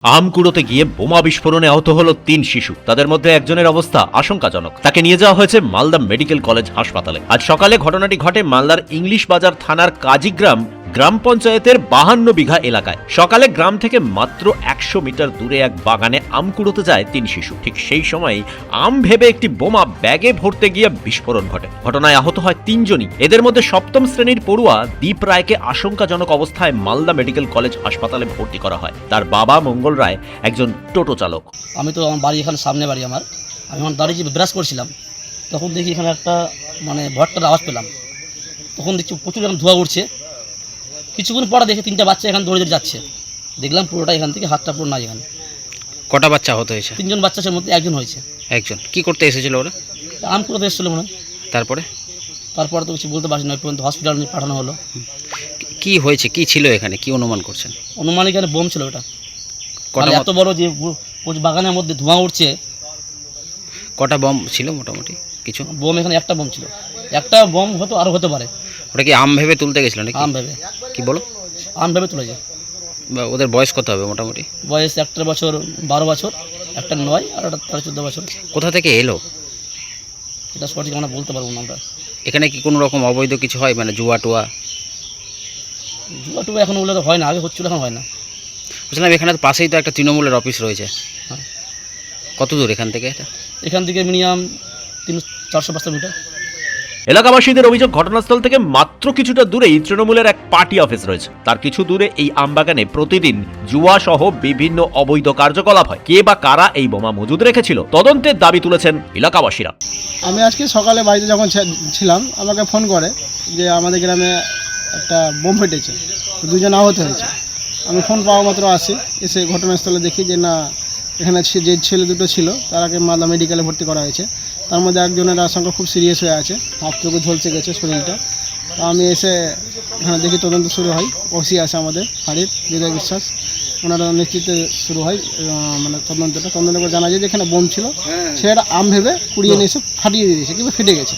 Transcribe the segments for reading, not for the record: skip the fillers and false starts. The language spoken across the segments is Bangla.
আম কুড়োতে গিয়ে বোমা বিস্ফোরণে আহত হলো ৩ শিশু। তাদের মধ্যে একজনের অবস্থা আশঙ্কাজনক। তাকে নিয়ে যাওয়া হয়েছে মালদা মেডিকেল কলেজ হাসপাতালে। আজ সকালে ঘটনাটি ঘটে মালদার ইংলিশ বাজার থানার কাজীগ্রাম গ্রাম পঞ্চায়েতের 52 বিঘা এলাকায়। সকালে গ্রাম থেকে মাত্র 100 মিটার দূরে এক বাগানে আম কুড়োতে যায় ৩ শিশু। ঠিক সেই সময় আম ভেবে একটি বোমা ব্যাগে ভরতে গিয়ে বিস্ফোরণ ঘটে। ঘটনায় আহত হয় ৩ জনই। এদের মধ্যে সপ্তম শ্রেণীর পড়ুয়া দীপ রায়কে আশঙ্কাজনক অবস্থায় মালদা মেডিকেল কলেজ হাসপাতালে ভর্তি করা হয়। তার বাবা মঙ্গল রায় একজন টোটো চালক। আমি তো আমার বাড়ি এখানে সামনে বাড়ি আমি আমার দাঁড়িয়ে ব্রাশ করছিলাম, তখন দেখি এখানে একটা ভট্টার আওয়াজ পেলাম। তখন দেখছি প্রচুর এখন ধোঁয়া উঠছে। কিছুক্ষণ পরে দেখে 3টা বাচ্চা এখানে দৌড়ে দৌড়ে যাচ্ছে। দেখলাম পুরোটা এখান থেকে হাতটা পুরো নাই এখানে। কটা বাচ্চা হতে হয়েছে? 3 জন বাচ্চার মধ্যে একজন হয়েছে। একজন কি করতে এসেছিল ওরা? আম কুড়োতে এসেছিল মনে হয়। তারপরে তো কিছু বলতে পারছি না, পর্যন্ত হসপিটাল নিয়ে পাঠানো হলো। কি হয়েছে, কি ছিল এখানে, কি অনুমান করছেন? অনুমান এখানে বোম ছিল। ওটা কটা এত বড় যে বাগানের মধ্যে ধোঁয়া উঠছে। কটা বম ছিল মোটামুটি? কিছু বোম এখানে একটা বোম ছিল। একটা বোম হতো আরও হতে পারে। ওটা কি আম ভেবে তুলতে গেছিল নাকি? আম ভেবে। কি বলো? আম ভেবে তুলেছে। বা ওদের বয়স কত হবে মোটামুটি? বয়স একটা বছর 12 বছর, একটা 9 আর একটা 14 বছর। কোথা থেকে এলো এটা সঠিক আমরা বলতে পারবো না। আমরা এখানে কি কোনো রকম অবৈধ কিছু হয়, মানে জুয়া টুয়া? জুয়া টুয়া এখন ওগুলো তো হয় না, আগে হচ্ছিল, এখন হয় না। বুঝলাম এখানে তো পাশেই তো একটা তৃণমূলের অফিস রয়েছে। হ্যাঁ। কত দূর এখান থেকে এটা? এখান থেকে মিনিমাম 400-500 মিটার। এলাকাবাসীদের অভিযোগ, ঘটনাস্থল থেকে মাত্র কিছুটা দূরেই তৃণমূলের এক পার্টি অফিস রয়েছে। তার কিছু দূরে এই আমবাগানে প্রতিদিন জুয়া সহ বিভিন্ন অবৈধ কার্যকলাপ হয়। কে বা কারা এই বোমা মজুদ রেখেছিল, তদন্তের দাবি তুলেছেন এলাকাবাসীরা। আমি আজকে সকালে বাড়িতে যখন ছিলাম, আমাকে ফোন করে যে আমাদের গ্রামে একটা বোম ফেটেছে, তো 2 জন আহত হয়েছে। আমি ফোন পাওয়া মাত্র আসি, এসে ঘটনাস্থলে দেখি যে না, এখানে যে ছেলে দুটো ছিল তারাকে মালদা মেডিকেলে ভর্তি করা হয়েছে। তার মধ্যে একজনের আশঙ্কা খুব সিরিয়াস হয়ে আছে, হাত থেকে ঝলসে গেছে শরীরটা। তো আমি এসে এখানে দেখি তদন্ত শুরু হয়। ওসি আছে আমাদের হাড়ির, হৃদয় বিশ্বাস, ওনারা নেতৃত্বে শুরু হয় মানে তদন্ত করে জানা যায় যে এখানে বোম ছিল। সেটা আম ভেবে কুড়িয়ে নিয়ে এসে ফাটিয়ে দিয়েছে কিংবা ফেটে গেছে।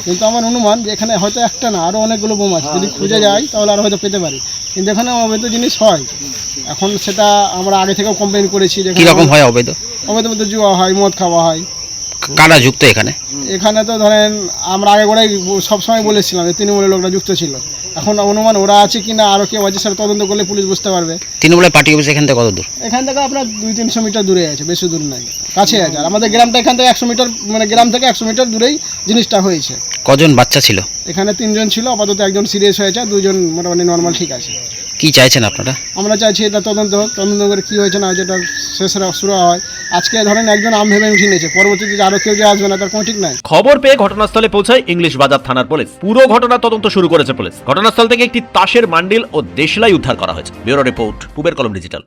কিন্তু আমার অনুমান যে এখানে হয়তো একটা না, আরও অনেকগুলো বোম আছে। যদি খুঁজে যাই তাহলে আরও হয়তো পেতে পারি। কিন্তু এখানে অবৈধ জিনিস হয়, এখন সেটা আমরা আগে থেকেও কমপ্লেন করেছি যে কীরকম হয় অবৈধ? অবৈধ মধ্যে জুয়া হয়, মদ খাওয়া হয়। কারা যুক্ত এখানে? এখানে তো ধরেন আমরা আগে গোড়াই সবসময় বলেছিলাম যে তৃণমূলের লোকরা যুক্ত ছিল। এখন অনুমান ওরা আছে কি না আরও কেউ আছে, সেটা তদন্ত করলে পুলিশ বুঝতে পারবে। তৃণমূলের পার্টি অফিস এখান থেকে কত দূর? এখান থেকে আপনার 200-300 মিটার দূরে আছে, বেশি দূর নাই, কাছে আছে। আর আমাদের গ্রামটা এখান থেকে 100 মিটার, মানে গ্রাম থেকে 100 মিটার দূরেই জিনিসটা হয়েছে। কজন বাচ্চা ছিল এখানে? 3 জন ছিল, আপাতত একজন সিরিয়াস হয়েছে, 2 জন মোটামুটি নর্মাল ঠিক আছে। কি চাইছেন আপনারা? আমরা চাইছি এটা তদন্ত করে কী হয়েছে না হয়েছে এটা শেষ শুরু হয়। আজকে ধরেন একজন আম ভেবে উঠে নিয়েছে, পরবর্তীতে আরও কেউ যে আসবে না তার কোনো ঠিক নাই। খবর পেয়ে ঘটনাস্থলে পৌঁছায় ইংলিশ বাজার থানার পুলিশ। পুরো ঘটনা তদন্ত শুরু করেছে পুলিশ। ঘটনাস্থল থেকে একটি তাসের মান্ডিল ও দেশলাই উদ্ধার করা হয়েছে। ব্যুরো রিপোর্ট, পূবের কলম ডিজিটাল।